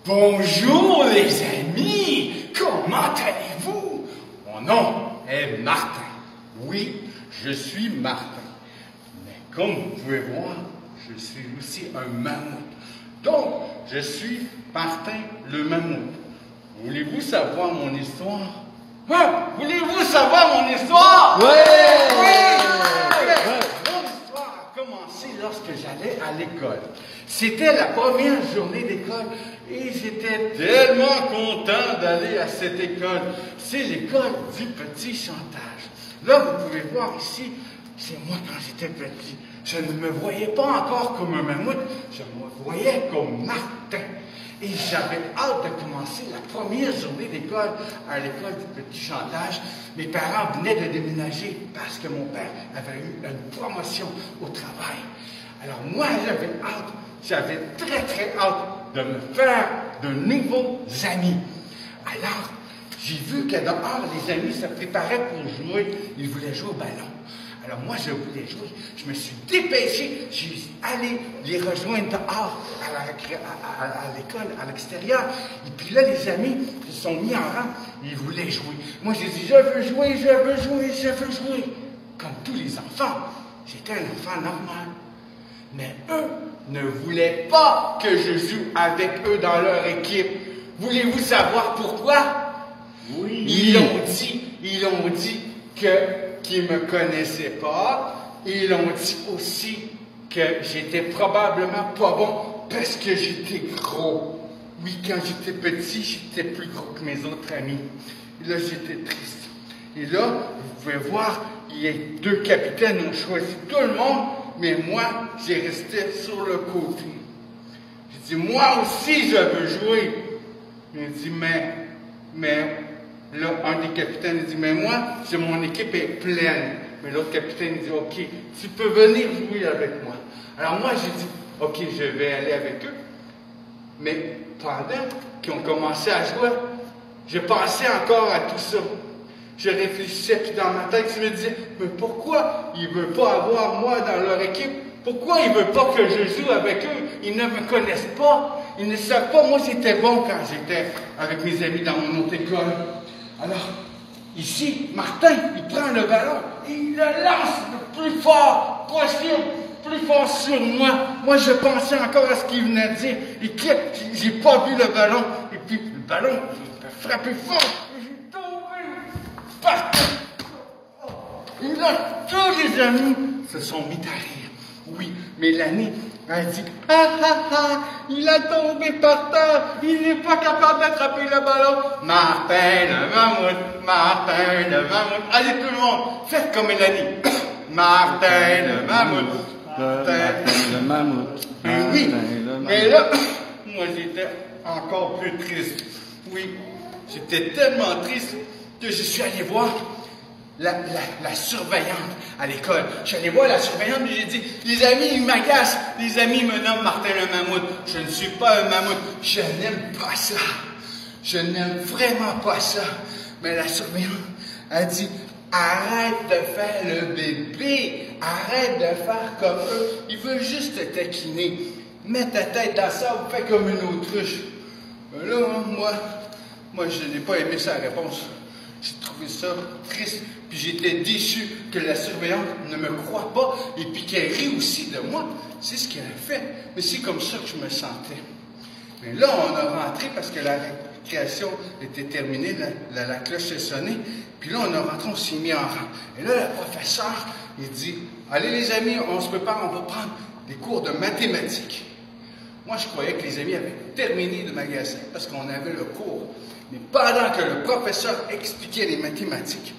Bonjour les amis, comment allez-vous? Mon nom est Martin. Oui, je suis Martin. Mais comme vous pouvez voir, je suis aussi un mammouth. Donc, je suis Martin le mammouth. Voulez-vous savoir mon histoire? Hein? Voulez-vous savoir mon histoire? Mon histoire a commencé lorsque j'allais à l'école. C'était la première journée d'école et j'étais tellement content d'aller à cette école. C'est l'école du petit chantage. Là, vous pouvez voir ici, c'est moi quand j'étais petit. Je ne me voyais pas encore comme un mammouth, je me voyais comme Martin. Et j'avais hâte de commencer la première journée d'école à l'école du petit chantage. Mes parents venaient de déménager parce que mon père avait eu une promotion au travail. Alors moi, j'avais très très hâte de me faire de nouveaux amis. Alors, j'ai vu que dehors, les amis se préparaient pour jouer. Ils voulaient jouer au ballon. Alors moi, je voulais jouer. Je me suis dépêché. Je suis allé les rejoindre dehors, à l'école, à l'extérieur. Et puis là, les amis se sont mis en rang. Ils voulaient jouer. Moi, j'ai dit, je veux jouer, je veux jouer, je veux jouer. Comme tous les enfants. J'étais un enfant normal. Mais eux ne voulaient pas que je joue avec eux dans leur équipe. Voulez-vous savoir pourquoi? Oui. Ils ont dit qu'ils ne me connaissaient pas. Ils ont dit aussi que j'étais probablement pas bon parce que j'étais gros. Oui, quand j'étais petit, j'étais plus gros que mes autres amis. Et là, j'étais triste. Et là, vous pouvez voir, les deux capitaines ont choisi tout le monde, mais moi, j'ai resté sur le côté. J'ai dit, moi aussi, je veux jouer. Il dit, mais là, un des capitaines dit, mais moi, mon équipe est pleine. Mais l'autre capitaine dit, OK, tu peux venir jouer avec moi. Alors moi, j'ai dit, OK, je vais aller avec eux. Mais pendant qu'ils ont commencé à jouer, je pensais encore à tout ça. Je réfléchissais, puis dans ma tête, je me disais, mais pourquoi ils ne veulent pas avoir moi dans leur équipe? Pourquoi ils ne veulent pas que je joue avec eux? Ils ne me connaissent pas. Ils ne savent pas. Moi, j'étais bon quand j'étais avec mes amis dans mon autre école. Alors, ici, Martin, il prend le ballon et il le lance le plus fort possible, plus fort sur moi. Moi, je pensais encore à ce qu'il venait de dire. Et j'ai pas vu le ballon. Et puis, le ballon, il a frappé fort. Et j'ai tombé partout. Et là, tous les amis se sont mis à rire. Oui, Mélanie a dit, il a tombé par terre, il n'est pas capable d'attraper le ballon. Martin le mammouth, Martin le mammouth. Allez tout le monde, faites comme Mélanie. Martin le mammouth, Martin le mammouth. Oui, mais là, moi j'étais encore plus triste. Oui, j'étais tellement triste que je suis allé voir la surveillante à l'école. Je suis allé voir la surveillante et j'ai dit, les amis, ils m'agacent. Les amis me nomment Martin le mammouth. Je ne suis pas un mammouth. Je n'aime pas ça. Je n'aime vraiment pas ça. Mais la surveillante a dit, arrête de faire le bébé. Arrête de faire comme eux. Ils veulent juste te taquiner. Mets ta tête dans ça ou fais comme une autruche. Mais là, moi, je n'ai pas aimé sa réponse. J'ai trouvé ça triste, puis j'étais déçu que la surveillante ne me croie pas et puis qu'elle rit aussi de moi. C'est ce qu'elle a fait, mais c'est comme ça que je me sentais. Mais là, on a rentré parce que la récréation était terminée, la cloche est sonnée, puis là, on a rentré, on s'est mis en rang. Et là, le professeur, il dit, allez les amis, on se prépare, on va prendre des cours de mathématiques. Moi, je croyais que les amis avaient terminé de magasin parce qu'on avait le cours. Mais pendant que le professeur expliquait les mathématiques,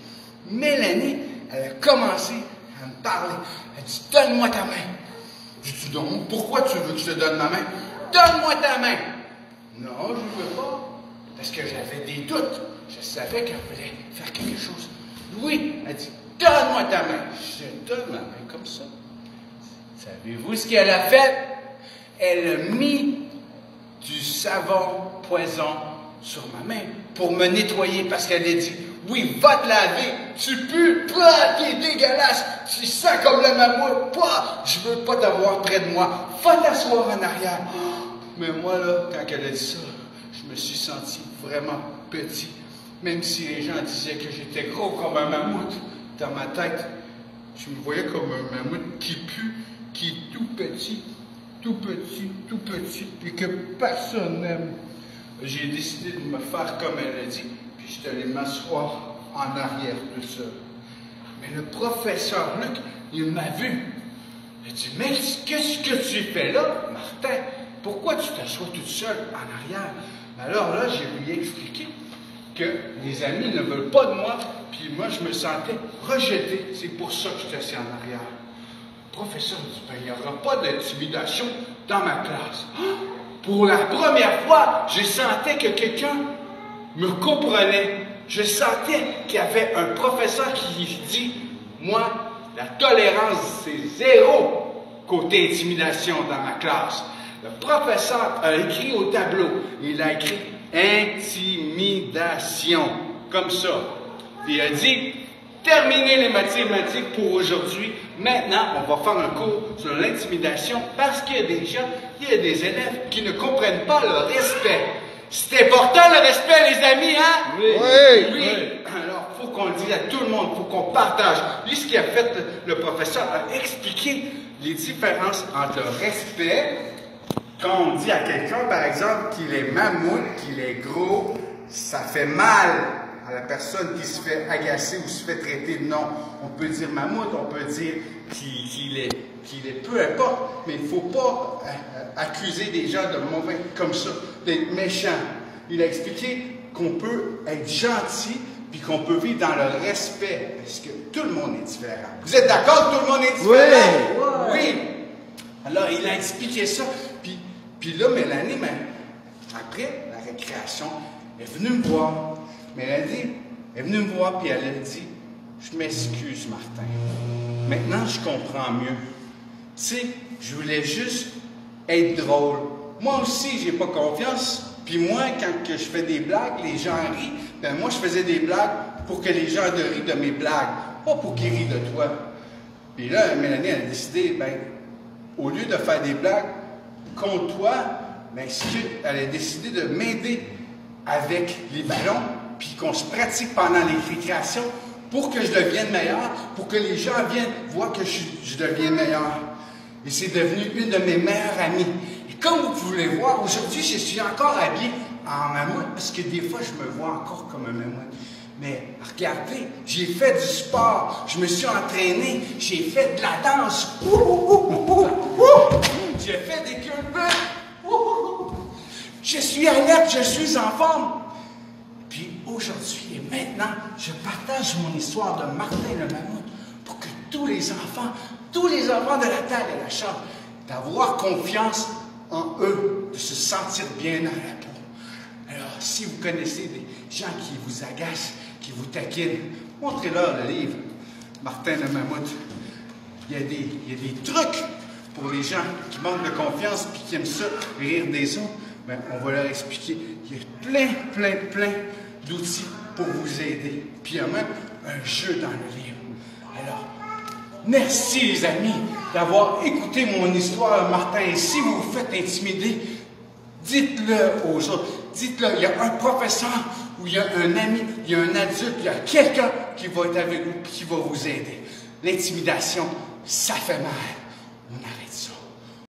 Mélanie, elle a commencé à me parler. Elle dit, donne-moi ta main. Je dis, donc, pourquoi tu veux que je te donne ma main? Donne-moi ta main. Non, je ne veux pas. Parce que j'avais des doutes. Je savais qu'elle voulait faire quelque chose. Oui, elle dit, donne-moi ta main. Je donne ma main comme ça. Savez-vous ce qu'elle a fait? Elle a mis du savon poison sur ma main pour me nettoyer parce qu'elle a dit, oui, va te laver, tu pues, t'es dégueulasse, tu sens comme le mammouth, je veux pas t'avoir près de moi, va t'asseoir en arrière. Mais moi là, quand elle a dit ça, je me suis senti vraiment petit. Même si les gens disaient que j'étais gros comme un mammouth, dans ma tête, je me voyais comme un mammouth qui pue, qui est tout petit, et que personne n'aime. J'ai décidé de me faire comme elle a dit, puis je suis allé m'asseoir en arrière tout seul. Mais le professeur Luc, il m'a vu. Il a dit, mais qu'est-ce que tu fais là, Martin? Pourquoi tu t'assois toute seule en arrière? Alors là, j'ai lui expliqué que les amis ne veulent pas de moi, puis moi, je me sentais rejeté. C'est pour ça que je suis assis en arrière. Le professeur dit, ben, il n'y aura pas d'intimidation dans ma classe. Pour la première fois, je sentais que quelqu'un me comprenait. Je sentais qu'il y avait un professeur qui dit, moi, la tolérance, c'est zéro côté intimidation dans ma classe. Le professeur a écrit au tableau, il a écrit intimidation, comme ça. Puis il a dit, terminez les mathématiques pour aujourd'hui. Maintenant, on va faire un cours sur l'intimidation parce qu'il y a des gens, il y a des élèves qui ne comprennent pas le respect. C'est important le respect, les amis, hein? Oui. Oui. Alors, il faut qu'on le dise à tout le monde, il faut qu'on partage. Lui, ce qu'il a fait, le professeur a expliqué les différences entre le respect. Quand on dit à quelqu'un, par exemple, qu'il est mammouth, qu'il est gros, ça fait mal à la personne qui se fait agacer ou se fait traiter de nom. On peut dire mammouth, on peut dire qu'il est peu importe, mais il ne faut pas accuser des gens de mauvais comme ça, d'être méchants. Il a expliqué qu'on peut être gentil puis qu'on peut vivre dans le respect, parce que tout le monde est différent. Vous êtes d'accord que tout le monde est différent? Oui! Alors, il a expliqué ça, puis là, Mélanie, après la récréation, elle est venue me voir. Mélanie, elle est venue me voir, puis elle a dit, je m'excuse, Martin. Maintenant, je comprends mieux. Tu sais, je voulais juste être drôle. Moi aussi, j'ai pas confiance. Puis moi, quand que je fais des blagues, les gens rient. Ben moi, je faisais des blagues pour que les gens rient de mes blagues, pas pour qu'ils rient de toi. Puis là, Mélanie, elle a décidé, ben, au lieu de faire des blagues contre toi, ben, elle a décidé de m'aider avec les ballons, puis qu'on se pratique pendant les récréations pour que je devienne meilleur, pour que les gens viennent voir que je deviens meilleur. Et c'est devenu une de mes meilleures amies. Et comme vous pouvez voir, aujourd'hui, je suis encore habillé en mammouth, parce que des fois, je me vois encore comme un mammouth. Mais regardez, j'ai fait du sport, je me suis entraîné, j'ai fait de la danse. J'ai fait des culbutes. Je suis alerte, je suis en forme. Puis aujourd'hui et maintenant, je partage mon histoire de Martin le mammouth pour que tous les enfants de la terre et de la chambre, d'avoir confiance en eux, de se sentir bien dans la peau. Alors, si vous connaissez des gens qui vous agacent, qui vous taquinent, montrez-leur le livre, Martin le mammouth. Il y a des trucs pour les gens qui manquent de confiance et qui aiment ça, rire des autres. Ben, on va leur expliquer. Il y a plein d'outils pour vous aider. Puis il y a même un jeu dans le livre. Alors, merci les amis d'avoir écouté mon histoire, Martin. Et si vous vous faites intimider, dites-le aux autres. Dites-le, il y a un professeur, ou il y a un ami, il y a un adulte, il y a quelqu'un qui va être avec vous et qui va vous aider. L'intimidation, ça fait mal. On arrête.